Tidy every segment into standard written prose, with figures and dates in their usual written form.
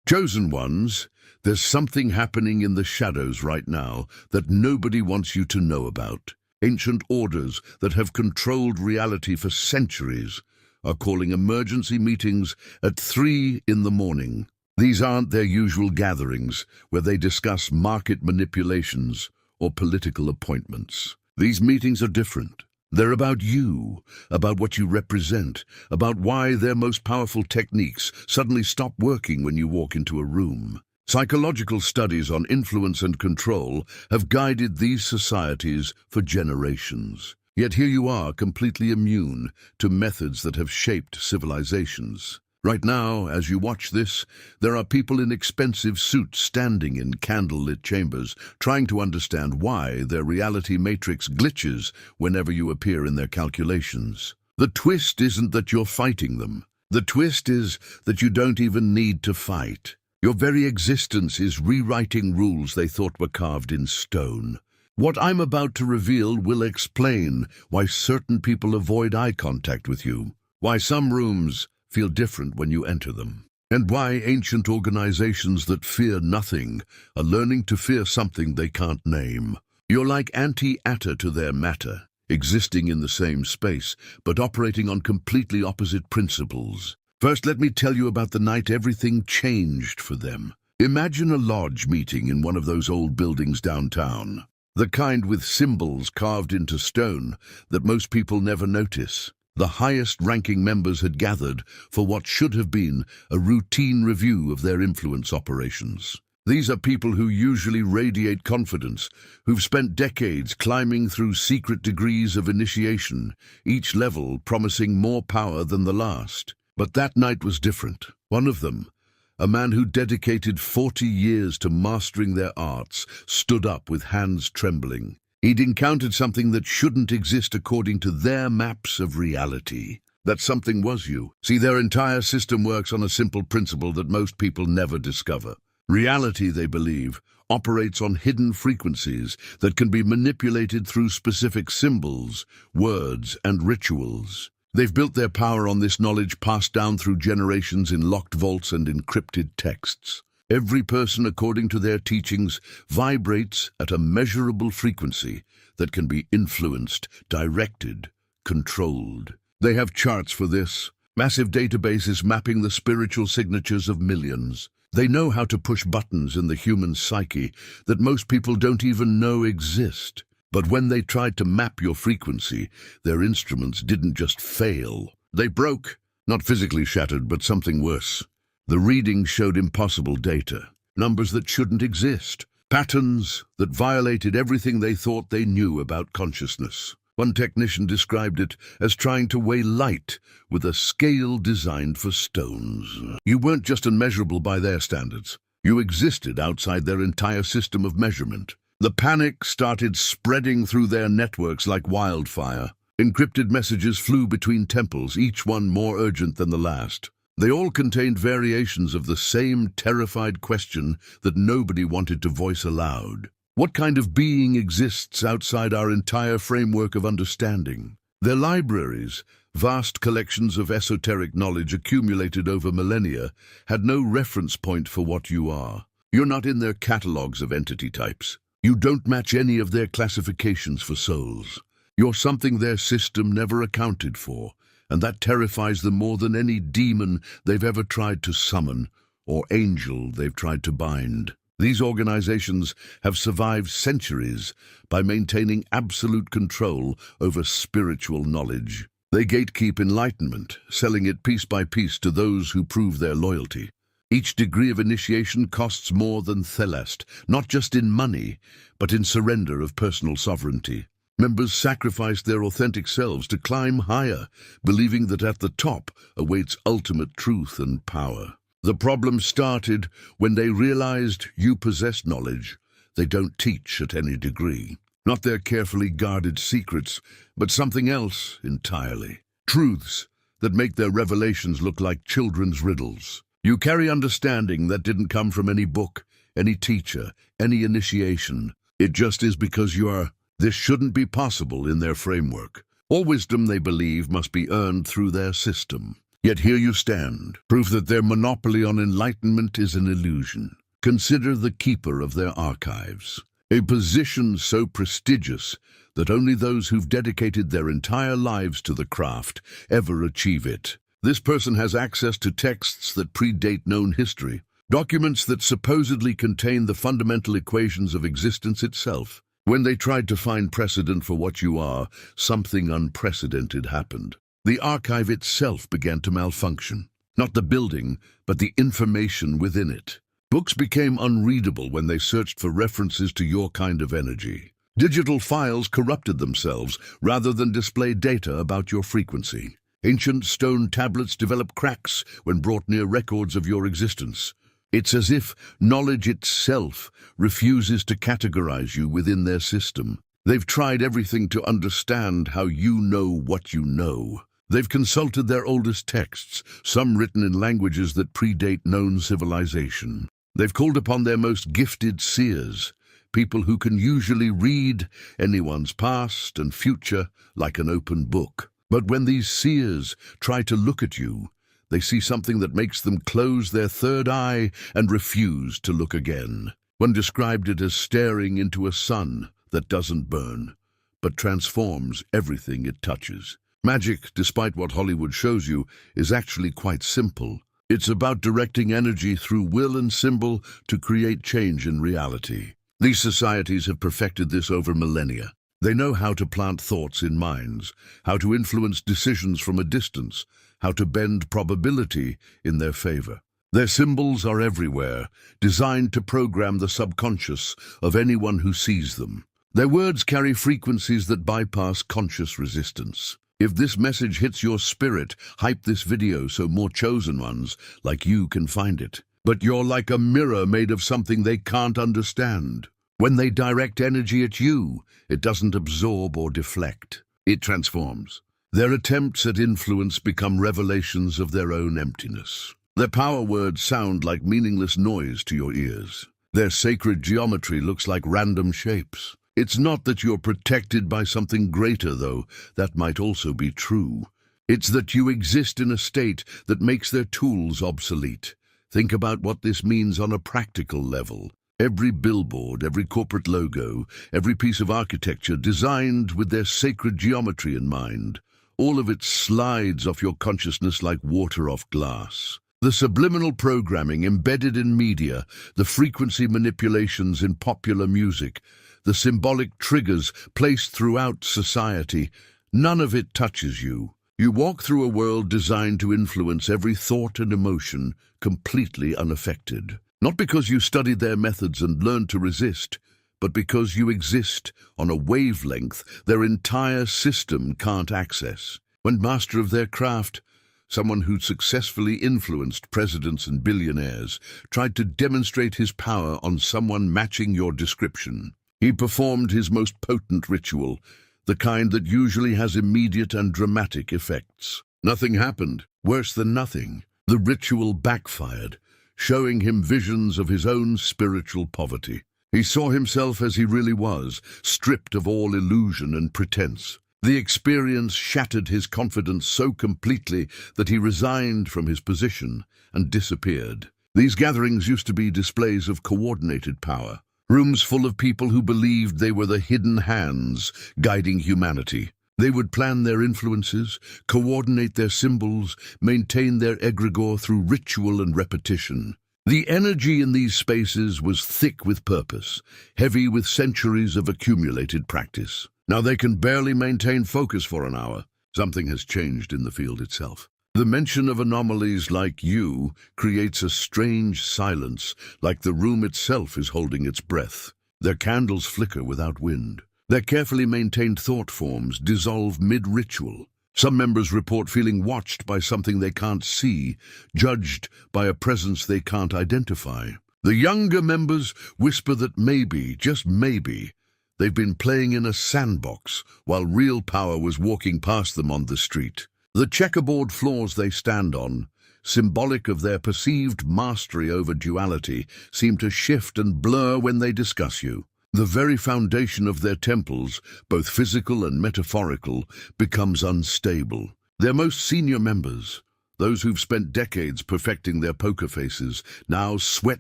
Chosen ones, there's something happening in the shadows right now that nobody wants you to know about. Ancient orders that have controlled reality for centuries are calling emergency meetings at 3 in the morning. These aren't their usual gatherings where they discuss market manipulations or political appointments. These meetings are different. They're about you, about what you represent, about why their most powerful techniques suddenly stop working when you walk into a room. Psychological studies on influence and control have guided these societies for generations. Yet here you are, completely immune to methods that have shaped civilizations. Right now, as you watch this, there are people in expensive suits standing in candlelit chambers, trying to understand why their reality matrix glitches whenever you appear in their calculations. The twist isn't that you're fighting them. The twist is that you don't even need to fight. Your very existence is rewriting rules they thought were carved in stone. What I'm about to reveal will explain why certain people avoid eye contact with you, why some rooms feel different when you enter them, and why ancient organizations that fear nothing are learning to fear something they can't name. You're like anti-matter to their matter, existing in the same space, but operating on completely opposite principles. First, let me tell you about the night everything changed for them. Imagine a lodge meeting in one of those old buildings downtown, the kind with symbols carved into stone that most people never notice. The highest-ranking members had gathered for what should have been a routine review of their influence operations. These are people who usually radiate confidence, who've spent decades climbing through secret degrees of initiation, each level promising more power than the last. But that night was different. One of them, a man who dedicated 40 years to mastering their arts, stood up with hands trembling. He'd encountered something that shouldn't exist according to their maps of reality. That something was you. See, their entire system works on a simple principle that most people never discover. Reality, they believe, operates on hidden frequencies that can be manipulated through specific symbols, words, and rituals. They've built their power on this knowledge passed down through generations in locked vaults and encrypted texts. Every person, according to their teachings, vibrates at a measurable frequency that can be influenced, directed, controlled. They have charts for this, massive databases mapping the spiritual signatures of millions. They know how to push buttons in the human psyche that most people don't even know exist. But when they tried to map your frequency, their instruments didn't just fail. They broke, not physically shattered, but something worse. The readings showed impossible data, numbers that shouldn't exist, patterns that violated everything they thought they knew about consciousness. One technician described it as trying to weigh light with a scale designed for stones. You weren't just unmeasurable by their standards. You existed outside their entire system of measurement. The panic started spreading through their networks like wildfire. Encrypted messages flew between temples, each one more urgent than the last. They all contained variations of the same terrified question that nobody wanted to voice aloud. What kind of being exists outside our entire framework of understanding? Their libraries, vast collections of esoteric knowledge accumulated over millennia, had no reference point for what you are. You're not in their catalogs of entity types. You don't match any of their classifications for souls. You're something their system never accounted for, and that terrifies them more than any demon they've ever tried to summon or angel they've tried to bind. These organizations have survived centuries by maintaining absolute control over spiritual knowledge. They gatekeep enlightenment, selling it piece by piece to those who prove their loyalty. Each degree of initiation costs more than Thelest, not just in money, but in surrender of personal sovereignty. Members sacrifice their authentic selves to climb higher, believing that at the top awaits ultimate truth and power. The problem started when they realized you possess knowledge they don't teach at any degree. Not their carefully guarded secrets, but something else entirely. Truths that make their revelations look like children's riddles. You carry understanding that didn't come from any book, any teacher, any initiation. It just is because you are. This shouldn't be possible in their framework. All wisdom, they believe, must be earned through their system. Yet here you stand, proof that their monopoly on enlightenment is an illusion. Consider the keeper of their archives, a position so prestigious that only those who've dedicated their entire lives to the craft ever achieve it. This person has access to texts that predate known history, documents that supposedly contain the fundamental equations of existence itself. When they tried to find precedent for what you are, something unprecedented happened. The archive itself began to malfunction. Not the building, but the information within it. Books became unreadable when they searched for references to your kind of energy. Digital files corrupted themselves rather than display data about your frequency. Ancient stone tablets developed cracks when brought near records of your existence. It's as if knowledge itself refuses to categorize you within their system. They've tried everything to understand how you know what you know. They've consulted their oldest texts, some written in languages that predate known civilization. They've called upon their most gifted seers, people who can usually read anyone's past and future like an open book. But when these seers try to look at you, they see something that makes them close their third eye and refuse to look again. One described it as staring into a sun that doesn't burn, but transforms everything it touches. Magic, despite what Hollywood shows you, is actually quite simple. It's about directing energy through will and symbol to create change in reality. These societies have perfected this over millennia. They know how to plant thoughts in minds, how to influence decisions from a distance, how to bend probability in their favor. Their symbols are everywhere, designed to program the subconscious of anyone who sees them. Their words carry frequencies that bypass conscious resistance. If this message hits your spirit, hype this video so more chosen ones like you can find it. But you're like a mirror made of something they can't understand. When they direct energy at you, it doesn't absorb or deflect. It transforms. Their attempts at influence become revelations of their own emptiness. Their power words sound like meaningless noise to your ears. Their sacred geometry looks like random shapes. It's not that you're protected by something greater, though that might also be true. It's that you exist in a state that makes their tools obsolete. Think about what this means on a practical level. Every billboard, every corporate logo, every piece of architecture designed with their sacred geometry in mind. All of it slides off your consciousness like water off glass. The subliminal programming embedded in media, the frequency manipulations in popular music, the symbolic triggers placed throughout society, none of it touches you. You walk through a world designed to influence every thought and emotion, completely unaffected. Not because you studied their methods and learned to resist, but because you exist on a wavelength their entire system can't access. When master of their craft, someone who'd successfully influenced presidents and billionaires, tried to demonstrate his power on someone matching your description. He performed his most potent ritual, the kind that usually has immediate and dramatic effects. Nothing happened. Worse than nothing. The ritual backfired, showing him visions of his own spiritual poverty. He saw himself as he really was, stripped of all illusion and pretense. The experience shattered his confidence so completely that he resigned from his position and disappeared. These gatherings used to be displays of coordinated power, rooms full of people who believed they were the hidden hands guiding humanity. They would plan their influences, coordinate their symbols, maintain their egregore through ritual and repetition. The energy in these spaces was thick with purpose, heavy with centuries of accumulated practice. Now they can barely maintain focus for an hour. Something has changed in the field itself. The mention of anomalies like you creates a strange silence, like the room itself is holding its breath. Their candles flicker without wind. Their carefully maintained thought forms dissolve mid-ritual. Some members report feeling watched by something they can't see, judged by a presence they can't identify. The younger members whisper that maybe, just maybe, they've been playing in a sandbox while real power was walking past them on the street. The checkerboard floors they stand on, symbolic of their perceived mastery over duality, seem to shift and blur when they discuss you. The very foundation of their temples, both physical and metaphorical, becomes unstable. Their most senior members, Those who've spent decades perfecting their poker faces now sweat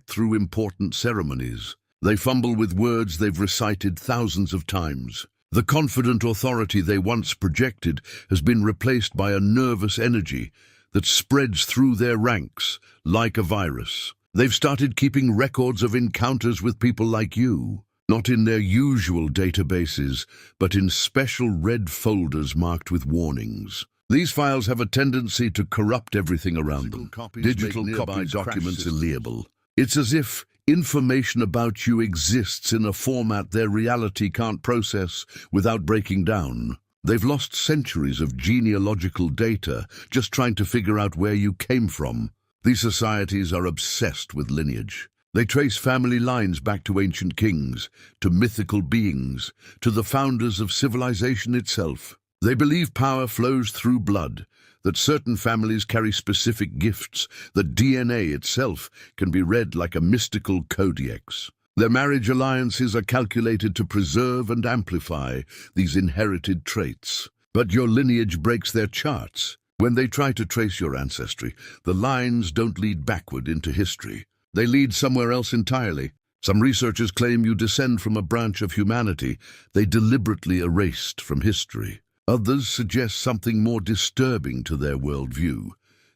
through important ceremonies. They fumble with words they've recited thousands of times. The confident authority they once projected has been replaced by a nervous energy that spreads through their ranks like a virus. They've started keeping records of encounters with people like you, not in their usual databases, but in special red folders marked with warnings. These files have a tendency to corrupt everything around them. Digital copy documents illegible. It's as if information about you exists in a format their reality can't process without breaking down. They've lost centuries of genealogical data just trying to figure out where you came from. These societies are obsessed with lineage. They trace family lines back to ancient kings, to mythical beings, to the founders of civilization itself. They believe power flows through blood, that certain families carry specific gifts, that DNA itself can be read like a mystical codex. Their marriage alliances are calculated to preserve and amplify these inherited traits. But your lineage breaks their charts. When they try to trace your ancestry, the lines don't lead backward into history. They lead somewhere else entirely. Some researchers claim you descend from a branch of humanity they deliberately erased from history. Others suggest something more disturbing to their worldview,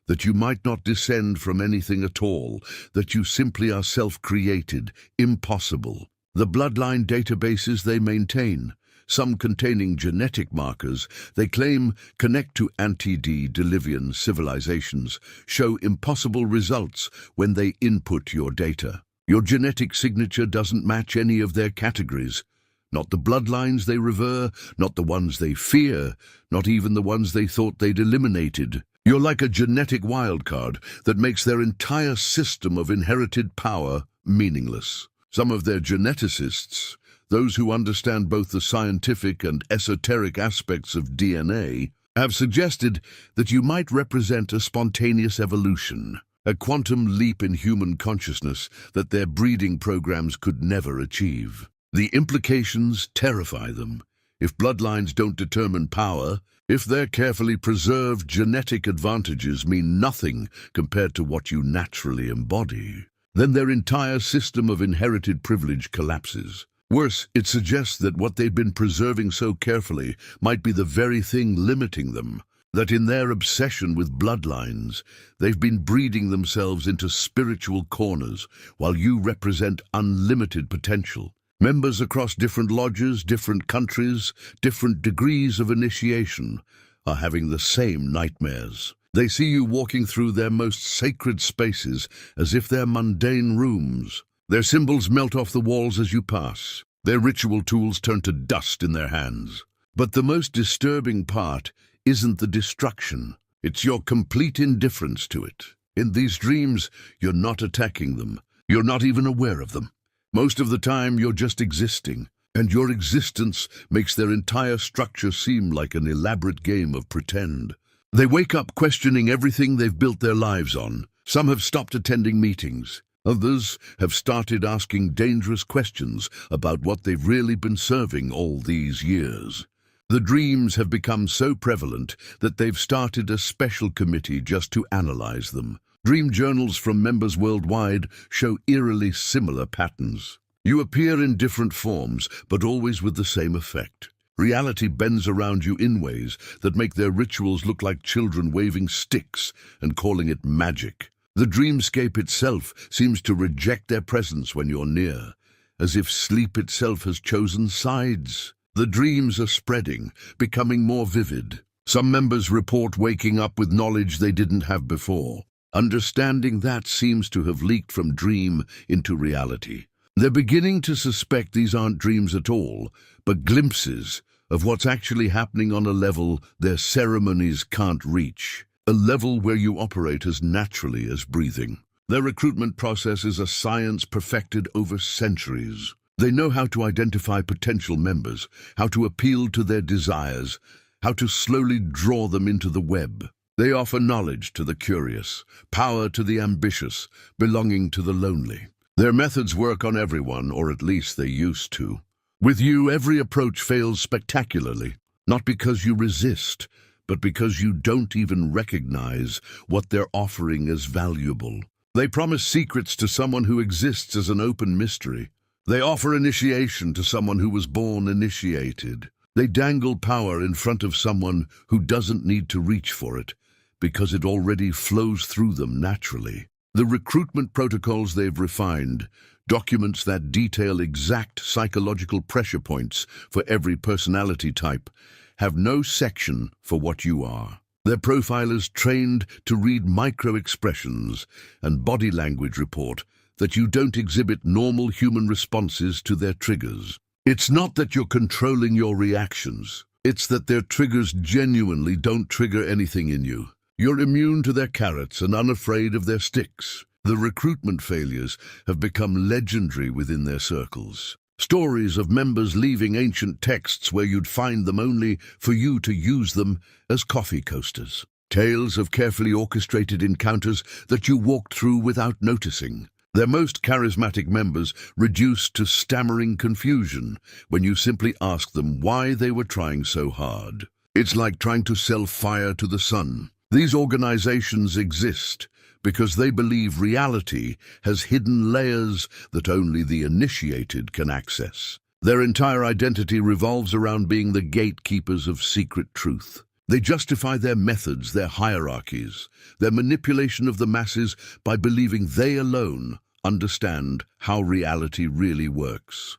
that you might not descend from anything at all, that you simply are self-created, impossible. The bloodline databases they maintain, some containing genetic markers they claim connect to antediluvian civilizations, show impossible results when they input your data. Your genetic signature doesn't match any of their categories. Not the bloodlines they revere, not the ones they fear, not even the ones they thought they'd eliminated. You're like a genetic wildcard that makes their entire system of inherited power meaningless. Some of their geneticists, those who understand both the scientific and esoteric aspects of DNA, have suggested that you might represent a spontaneous evolution, a quantum leap in human consciousness that their breeding programs could never achieve. The implications terrify them. If bloodlines don't determine power, if their carefully preserved genetic advantages mean nothing compared to what you naturally embody, then their entire system of inherited privilege collapses. Worse, it suggests that what they've been preserving so carefully might be the very thing limiting them, that in their obsession with bloodlines, they've been breeding themselves into spiritual corners while you represent unlimited potential. Members across different lodges, different countries, different degrees of initiation are having the same nightmares. They see you walking through their most sacred spaces as if they're mundane rooms. Their symbols melt off the walls as you pass. Their ritual tools turn to dust in their hands. But the most disturbing part isn't the destruction. It's your complete indifference to it. In these dreams, you're not attacking them. You're not even aware of them. Most of the time, you're just existing, and your existence makes their entire structure seem like an elaborate game of pretend. They wake up questioning everything they've built their lives on. Some have stopped attending meetings. Others have started asking dangerous questions about what they've really been serving all these years. The dreams have become so prevalent that they've started a special committee just to analyze them. Dream journals from members worldwide show eerily similar patterns. You appear in different forms, but always with the same effect. Reality bends around you in ways that make their rituals look like children waving sticks and calling it magic. The dreamscape itself seems to reject their presence when you're near, as if sleep itself has chosen sides. The dreams are spreading, becoming more vivid. Some members report waking up with knowledge they didn't have before. Understanding that seems to have leaked from dream into reality. They're beginning to suspect these aren't dreams at all, but glimpses of what's actually happening on a level their ceremonies can't reach, a level where you operate as naturally as breathing. Their recruitment process is a science perfected over centuries. They know how to identify potential members, how to appeal to their desires, how to slowly draw them into the web. They offer knowledge to the curious, power to the ambitious, belonging to the lonely. Their methods work on everyone, or at least they used to. With you, every approach fails spectacularly, not because you resist, but because you don't even recognize what they're offering as valuable. They promise secrets to someone who exists as an open mystery. They offer initiation to someone who was born initiated. They dangle power in front of someone who doesn't need to reach for it, because it already flows through them naturally. The recruitment protocols they've refined, documents that detail exact psychological pressure points for every personality type, have no section for what you are. Their profilers trained to read micro-expressions and body language report that you don't exhibit normal human responses to their triggers. It's not that you're controlling your reactions. It's that their triggers genuinely don't trigger anything in you. You're immune to their carrots and unafraid of their sticks. The recruitment failures have become legendary within their circles. Stories of members leaving ancient texts where you'd find them only for you to use them as coffee coasters. Tales of carefully orchestrated encounters that you walked through without noticing. Their most charismatic members reduced to stammering confusion when you simply asked them why they were trying so hard. It's like trying to sell fire to the sun. These organizations exist because they believe reality has hidden layers that only the initiated can access. Their entire identity revolves around being the gatekeepers of secret truth. They justify their methods, their hierarchies, their manipulation of the masses by believing they alone understand how reality really works.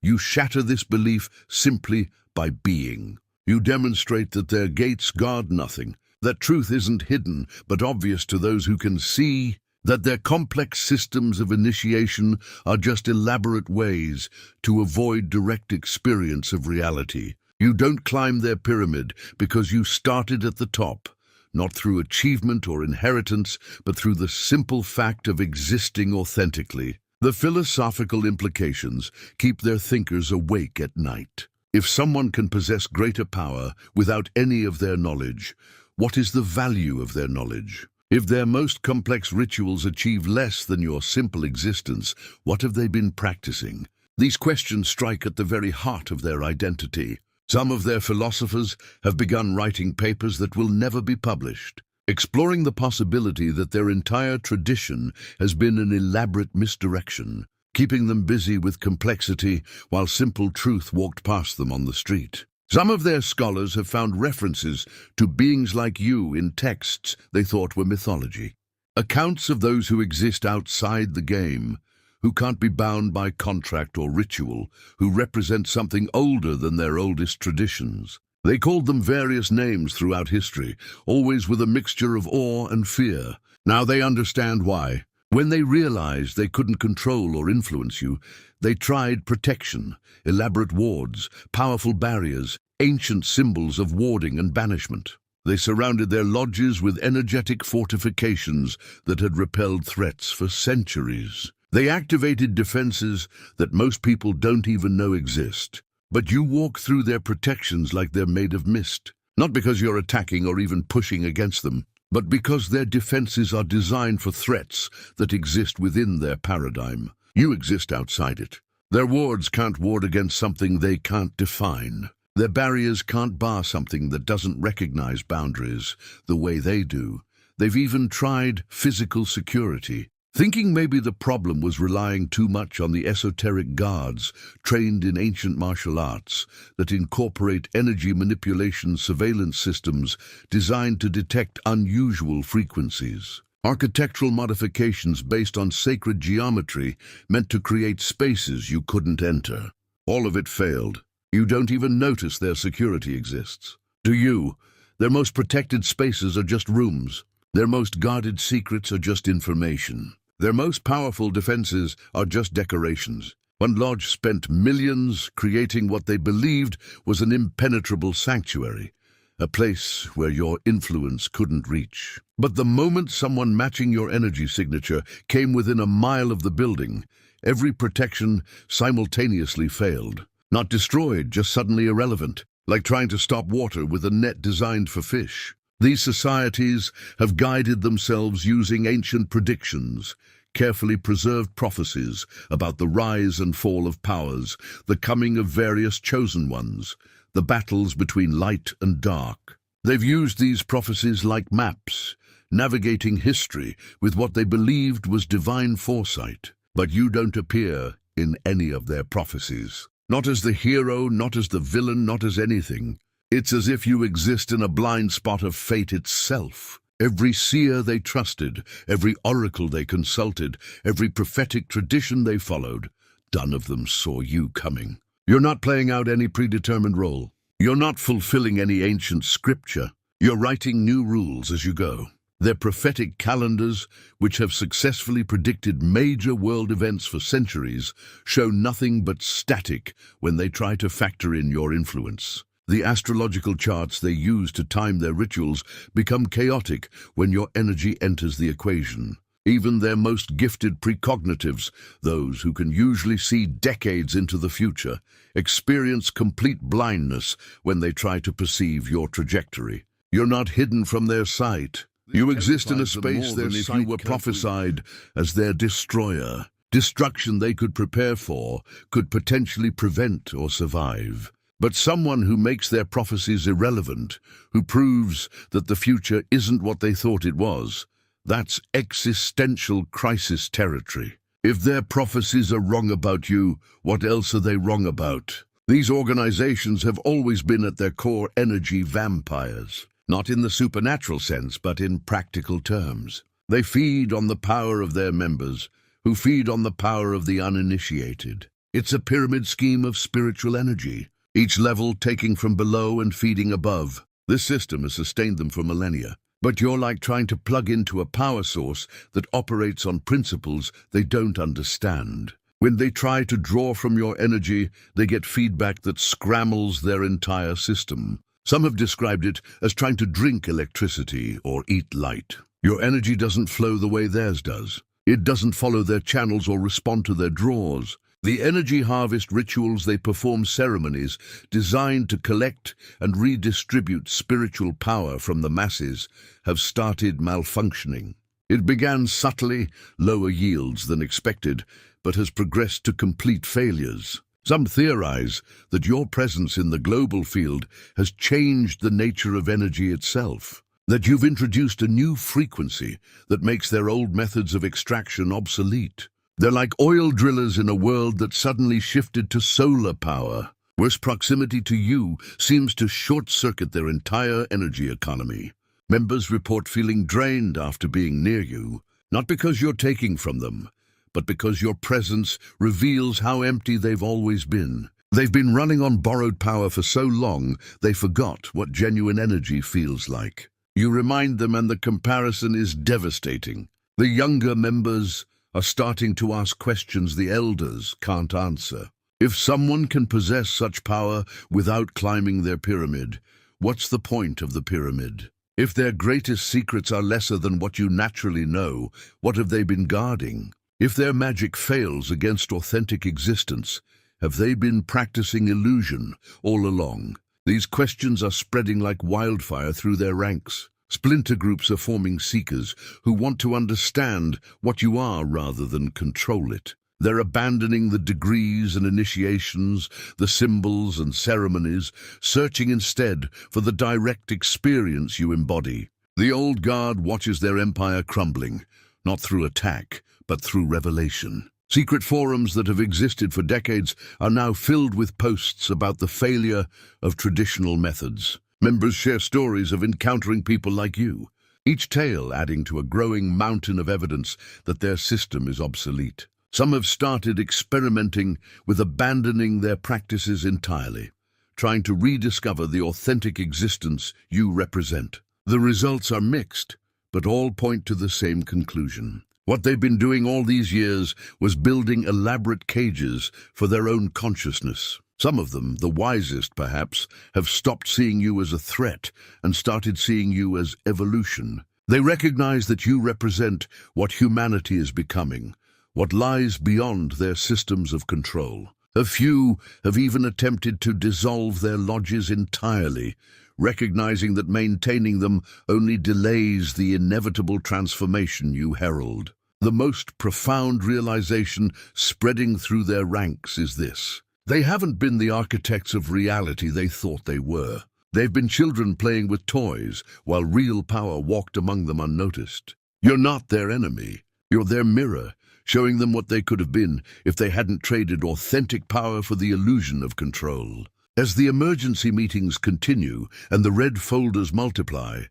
You shatter this belief simply by being. You demonstrate that their gates guard nothing, that truth isn't hidden but obvious to those who can see, that their complex systems of initiation are just elaborate ways to avoid direct experience of reality. You don't climb their pyramid because you started at the top, not through achievement or inheritance, but through the simple fact of existing authentically. The philosophical implications keep their thinkers awake at night. If someone can possess greater power without any of their knowledge, what is the value of their knowledge? If their most complex rituals achieve less than your simple existence, what have they been practicing? These questions strike at the very heart of their identity. Some of their philosophers have begun writing papers that will never be published, exploring the possibility that their entire tradition has been an elaborate misdirection, keeping them busy with complexity while simple truth walked past them on the street. Some of their scholars have found references to beings like you in texts they thought were mythology. Accounts of those who exist outside the game, who can't be bound by contract or ritual, who represent something older than their oldest traditions. They called them various names throughout history, always with a mixture of awe and fear. Now they understand why. When they realized they couldn't control or influence you, they tried protection, elaborate wards, powerful barriers, ancient symbols of warding and banishment. They surrounded their lodges with energetic fortifications that had repelled threats for centuries. They activated defenses that most people don't even know exist. But you walk through their protections like they're made of mist, not because you're attacking or even pushing against them, but because their defenses are designed for threats that exist within their paradigm. You exist outside it. Their wards can't ward against something they can't define. Their barriers can't bar something that doesn't recognize boundaries the way they do. They've even tried physical security, thinking maybe the problem was relying too much on the esoteric guards trained in ancient martial arts that incorporate energy manipulation surveillance systems designed to detect unusual frequencies. Architectural modifications based on sacred geometry meant to create spaces you couldn't enter. All of it failed. You don't even notice their security exists. To you, their most protected spaces are just rooms. Their most guarded secrets are just information. Their most powerful defenses are just decorations. One lodge spent millions creating what they believed was an impenetrable sanctuary, a place where your influence couldn't reach. But the moment someone matching your energy signature came within a mile of the building, every protection simultaneously failed. Not destroyed, just suddenly irrelevant, like trying to stop water with a net designed for fish. These societies have guided themselves using ancient predictions, carefully preserved prophecies about the rise and fall of powers, the coming of various chosen ones, the battles between light and dark. They've used these prophecies like maps, navigating history with what they believed was divine foresight. But you don't appear in any of their prophecies. Not as the hero, not as the villain, not as anything. It's as if you exist in a blind spot of fate itself. Every seer they trusted, every oracle they consulted, every prophetic tradition they followed, none of them saw you coming. You're not playing out any predetermined role. You're not fulfilling any ancient scripture. You're writing new rules as you go. Their prophetic calendars, which have successfully predicted major world events for centuries, show nothing but static when they try to factor in your influence. The astrological charts they use to time their rituals become chaotic when your energy enters the equation. Even their most gifted precognitives, those who can usually see decades into the future, experience complete blindness when they try to perceive your trajectory. You're not hidden from their sight. You exist in a space than if you were prophesied as their destroyer. Destruction they could prepare for, could potentially prevent or survive. But someone who makes their prophecies irrelevant, who proves that the future isn't what they thought it was, that's existential crisis territory. If their prophecies are wrong about you, what else are they wrong about? These organizations have always been at their core energy vampires. Not in the supernatural sense, but in practical terms. They feed on the power of their members, who feed on the power of the uninitiated. It's a pyramid scheme of spiritual energy, each level taking from below and feeding above. This system has sustained them for millennia. But you're like trying to plug into a power source that operates on principles they don't understand. When they try to draw from your energy, they get feedback that scrambles their entire system. Some have described it as trying to drink electricity or eat light. Your energy doesn't flow the way theirs does. It doesn't follow their channels or respond to their draws. The energy harvest rituals they perform, ceremonies designed to collect and redistribute spiritual power from the masses, have started malfunctioning. It began subtly, lower yields than expected, but has progressed to complete failures. Some theorize that your presence in the global field has changed the nature of energy itself, that you've introduced a new frequency that makes their old methods of extraction obsolete. They're like oil drillers in a world that suddenly shifted to solar power, where proximity to you seems to short-circuit their entire energy economy. Members report feeling drained after being near you, not because you're taking from them, but because your presence reveals how empty they've always been. They've been running on borrowed power for so long, they forgot what genuine energy feels like. You remind them and the comparison is devastating. The younger members are starting to ask questions the elders can't answer. If someone can possess such power without climbing their pyramid, what's the point of the pyramid? If their greatest secrets are lesser than what you naturally know, what have they been guarding? If their magic fails against authentic existence, have they been practicing illusion all along? These questions are spreading like wildfire through their ranks. Splinter groups are forming seekers who want to understand what you are rather than control it. They're abandoning the degrees and initiations, the symbols and ceremonies, searching instead for the direct experience you embody. The old guard watches their empire crumbling, not through attack, but through revelation. Secret forums that have existed for decades are now filled with posts about the failure of traditional methods. Members share stories of encountering people like you, each tale adding to a growing mountain of evidence that their system is obsolete. Some have started experimenting with abandoning their practices entirely, trying to rediscover the authentic existence you represent. The results are mixed, but all point to the same conclusion. What they've been doing all these years was building elaborate cages for their own consciousness. Some of them, the wisest perhaps, have stopped seeing you as a threat and started seeing you as evolution. They recognize that you represent what humanity is becoming, what lies beyond their systems of control. A few have even attempted to dissolve their lodges entirely, recognizing that maintaining them only delays the inevitable transformation you herald. The most profound realization spreading through their ranks is this: they haven't been the architects of reality they thought they were. They've been children playing with toys, while real power walked among them unnoticed. You're not their enemy. You're their mirror, showing them what they could have been if they hadn't traded authentic power for the illusion of control. As the emergency meetings continue and the red folders multiply,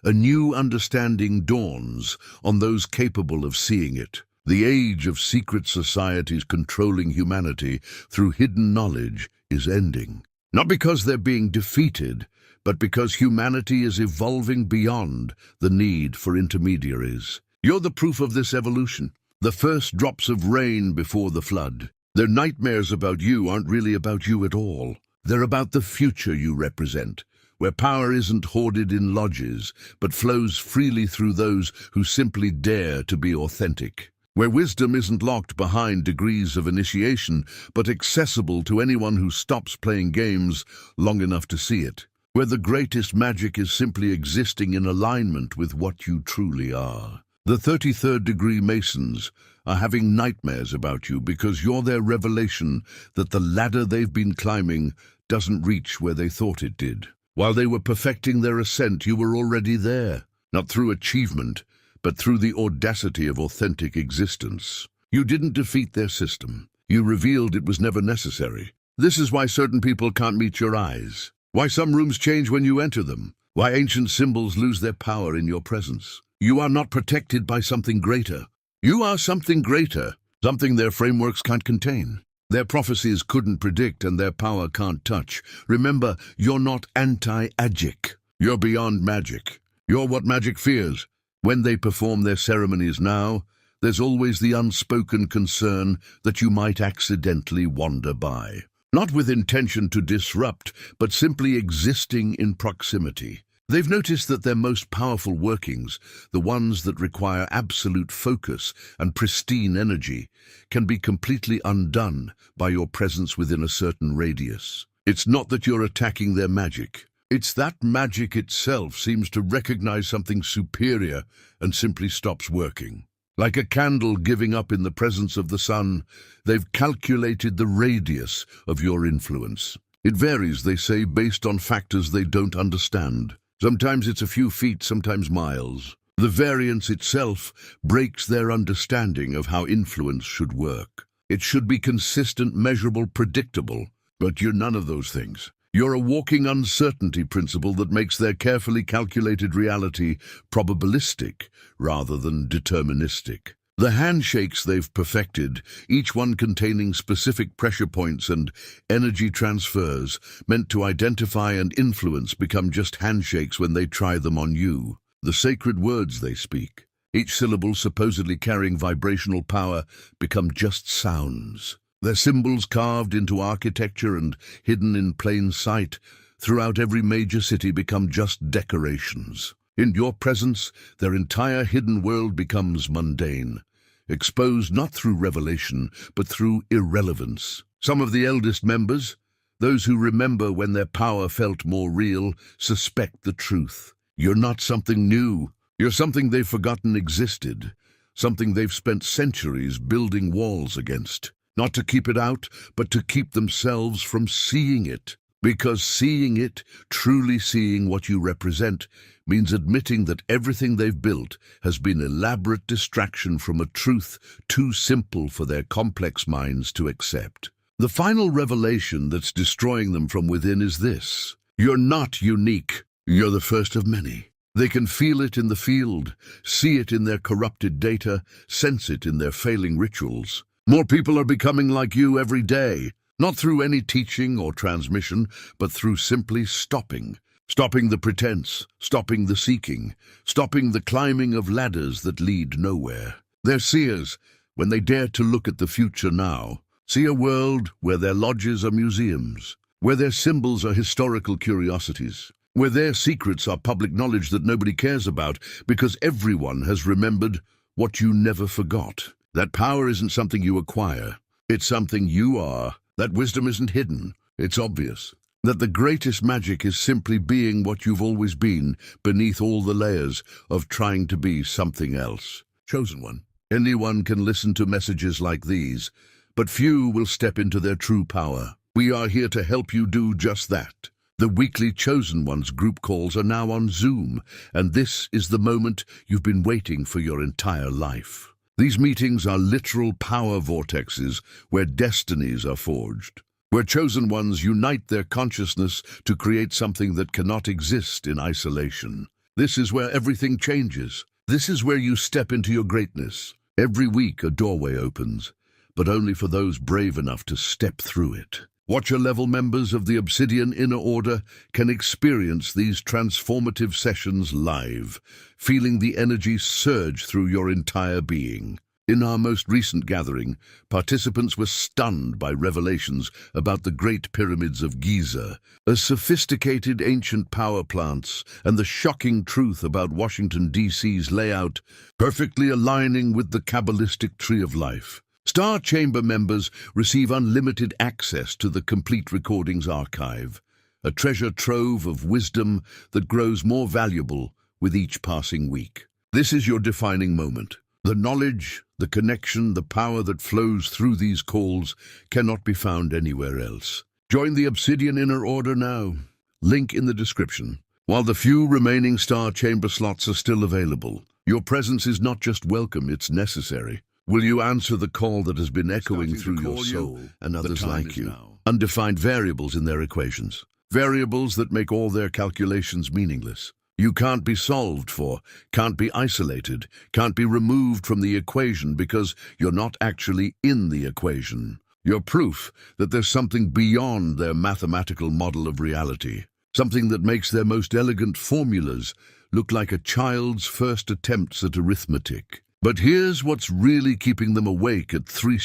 a new understanding dawns on those capable of seeing it. The age of secret societies controlling humanity through hidden knowledge is ending. Not because they're being defeated, but because humanity is evolving beyond the need for intermediaries. You're the proof of this evolution, the first drops of rain before the flood. Their nightmares about you aren't really about you at all. They're about the future you represent, where power isn't hoarded in lodges, but flows freely through those who simply dare to be authentic. Where wisdom isn't locked behind degrees of initiation, but accessible to anyone who stops playing games long enough to see it. Where the greatest magic is simply existing in alignment with what you truly are. The 33rd degree Masons are having nightmares about you because you're their revelation that the ladder they've been climbing doesn't reach where they thought it did. While they were perfecting their ascent, you were already there, not through achievement, but through the audacity of authentic existence. You didn't defeat their system. You revealed it was never necessary. This is why certain people can't meet your eyes. Why some rooms change when you enter them. Why ancient symbols lose their power in your presence. You are not protected by something greater. You are something greater, something their frameworks can't contain. Their prophecies couldn't predict and their power can't touch. Remember, you're not anti-agic. You're beyond magic. You're what magic fears. When they perform their ceremonies now, there's always the unspoken concern that you might accidentally wander by. Not with intention to disrupt, but simply existing in proximity. They've noticed that their most powerful workings, the ones that require absolute focus and pristine energy, can be completely undone by your presence within a certain radius. It's not that you're attacking their magic. It's that magic itself seems to recognize something superior and simply stops working. Like a candle giving up in the presence of the sun, they've calculated the radius of your influence. It varies, they say, based on factors they don't understand. Sometimes it's a few feet, sometimes miles. The variance itself breaks their understanding of how influence should work. It should be consistent, measurable, predictable, but you're none of those things. You're a walking uncertainty principle that makes their carefully calculated reality probabilistic rather than deterministic. The handshakes they've perfected, each one containing specific pressure points and energy transfers meant to identify and influence, become just handshakes when they try them on you. The sacred words they speak, each syllable supposedly carrying vibrational power, become just sounds. Their symbols carved into architecture and hidden in plain sight throughout every major city become just decorations. In your presence, their entire hidden world becomes mundane, exposed not through revelation, but through irrelevance. Some of the eldest members, those who remember when their power felt more real, suspect the truth. You're not something new. You're something they've forgotten existed, something they've spent centuries building walls against. Not to keep it out, but to keep themselves from seeing it. Because seeing it, truly seeing what you represent, means admitting that everything they've built has been elaborate distraction from a truth too simple for their complex minds to accept. The final revelation that's destroying them from within is this: you're not unique. You're the first of many. They can feel it in the field, see it in their corrupted data, sense it in their failing rituals. More people are becoming like you every day, not through any teaching or transmission, but through simply stopping. Stopping the pretense, stopping the seeking, stopping the climbing of ladders that lead nowhere. They're seers when they dare to look at the future now. See a world where their lodges are museums, where their symbols are historical curiosities, where their secrets are public knowledge that nobody cares about because everyone has remembered what you never forgot. That power isn't something you acquire, it's something you are. That wisdom isn't hidden, it's obvious. That the greatest magic is simply being what you've always been, beneath all the layers of trying to be something else. Chosen one. Anyone can listen to messages like these, but few will step into their true power. We are here to help you do just that. The weekly Chosen Ones group calls are now on Zoom, and this is the moment you've been waiting for your entire life. These meetings are literal power vortexes where destinies are forged, where Chosen Ones unite their consciousness to create something that cannot exist in isolation. This is where everything changes. This is where you step into your greatness. Every week a doorway opens, but only for those brave enough to step through it. Watcher-level members of the Obsidian Inner Order can experience these transformative sessions live, feeling the energy surge through your entire being. In our most recent gathering, participants were stunned by revelations about the Great Pyramids of Giza, as sophisticated ancient power plants, and the shocking truth about Washington, D.C.'s layout, perfectly aligning with the Kabbalistic Tree of Life. Star Chamber members receive unlimited access to the complete recordings archive, a treasure trove of wisdom that grows more valuable with each passing week. This is your defining moment. The knowledge, the connection, the power that flows through these calls cannot be found anywhere else. Join the Obsidian Inner Order now. Link in the description. While the few remaining Star Chamber slots are still available, your presence is not just welcome, it's necessary. Will you answer the call that has been echoing through your soul and others like you? Undefined variables in their equations. Variables that make all their calculations meaningless. You can't be solved for, can't be isolated, can't be removed from the equation because you're not actually in the equation. You're proof that there's something beyond their mathematical model of reality. Something that makes their most elegant formulas look like a child's first attempts at arithmetic. But here's what's really keeping them awake at 3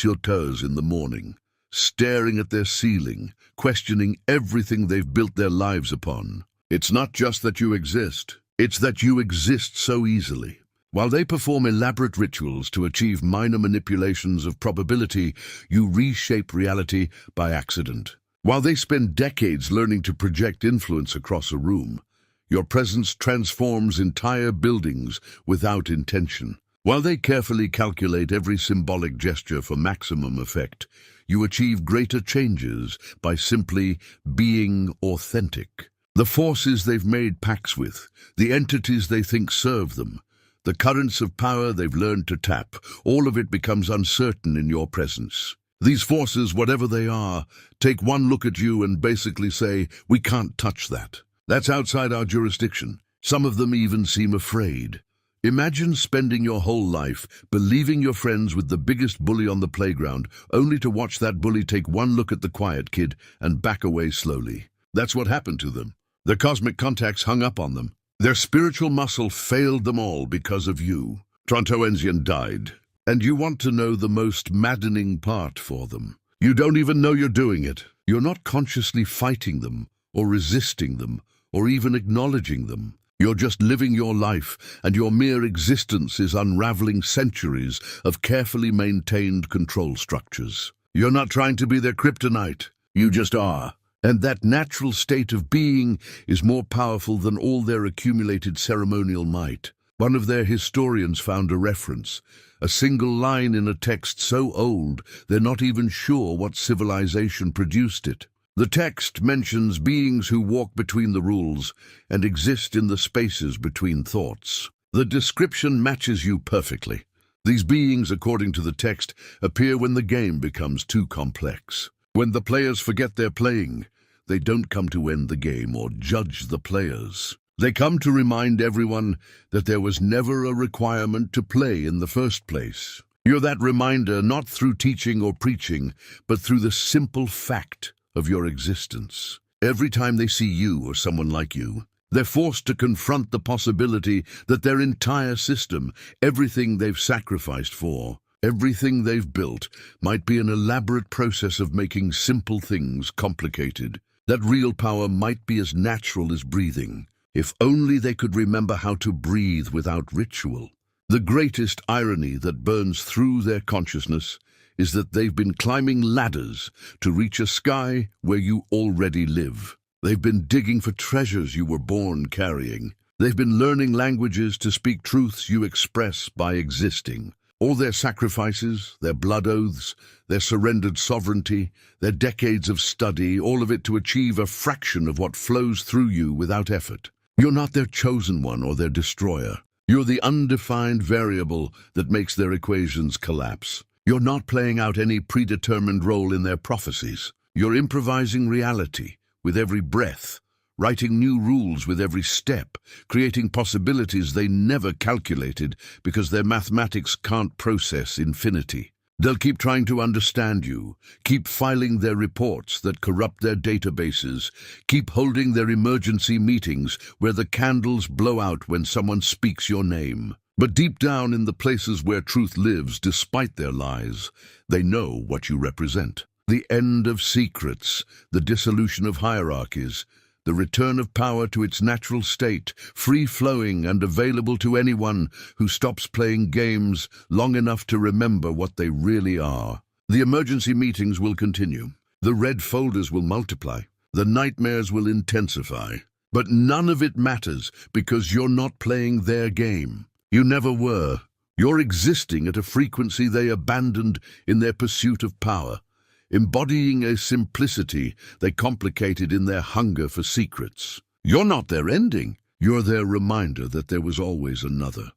in the morning, staring at their ceiling, questioning everything they've built their lives upon. It's not just that you exist, it's that you exist so easily. While they perform elaborate rituals to achieve minor manipulations of probability, you reshape reality by accident. While they spend decades learning to project influence across a room, your presence transforms entire buildings without intention. While they carefully calculate every symbolic gesture for maximum effect, you achieve greater changes by simply being authentic. The forces they've made pacts with, the entities they think serve them, the currents of power they've learned to tap, all of it becomes uncertain in your presence. These forces, whatever they are, take one look at you and basically say, "We can't touch that. That's outside our jurisdiction." Some of them even seem afraid. Imagine spending your whole life believing you're friends with the biggest bully on the playground, only to watch that bully take one look at the quiet kid and back away slowly. That's what happened to them. Their cosmic contacts hung up on them. Their spiritual muscle failed them all because of you. Trontoensian died. And you want to know the most maddening part for them. You don't even know you're doing it. You're not consciously fighting them, or resisting them, or even acknowledging them. You're just living your life, and your mere existence is unraveling centuries of carefully maintained control structures. You're not trying to be their kryptonite. You just are. And that natural state of being is more powerful than all their accumulated ceremonial might. One of their historians found a reference, a single line in a text so old they're not even sure what civilization produced it. The text mentions beings who walk between the rules and exist in the spaces between thoughts. The description matches you perfectly. These beings, according to the text, appear when the game becomes too complex. When the players forget they're playing, they don't come to end the game or judge the players. They come to remind everyone that there was never a requirement to play in the first place. You're that reminder not through teaching or preaching, but through the simple fact of your existence. Every time they see you or someone like you, they're forced to confront the possibility that their entire system, everything they've sacrificed for, everything they've built, might be an elaborate process of making simple things complicated. That real power might be as natural as breathing, if only they could remember how to breathe without ritual. The greatest irony that burns through their consciousness is that they've been climbing ladders to reach a sky where you already live. They've been digging for treasures you were born carrying. They've been learning languages to speak truths you express by existing. All their sacrifices, their blood oaths, their surrendered sovereignty, their decades of study, all of it to achieve a fraction of what flows through you without effort. You're not their chosen one or their destroyer. You're the undefined variable that makes their equations collapse. You're not playing out any predetermined role in their prophecies. You're improvising reality with every breath, writing new rules with every step, creating possibilities they never calculated because their mathematics can't process infinity. They'll keep trying to understand you, keep filing their reports that corrupt their databases, keep holding their emergency meetings where the candles blow out when someone speaks your name. But deep down in the places where truth lives, despite their lies, they know what you represent. The end of secrets, the dissolution of hierarchies, the return of power to its natural state, free-flowing and available to anyone who stops playing games long enough to remember what they really are. The emergency meetings will continue. The red folders will multiply. The nightmares will intensify. But none of it matters because you're not playing their game. You never were. You're existing at a frequency they abandoned in their pursuit of power, embodying a simplicity they complicated in their hunger for secrets. You're not their ending. You're their reminder that there was always another.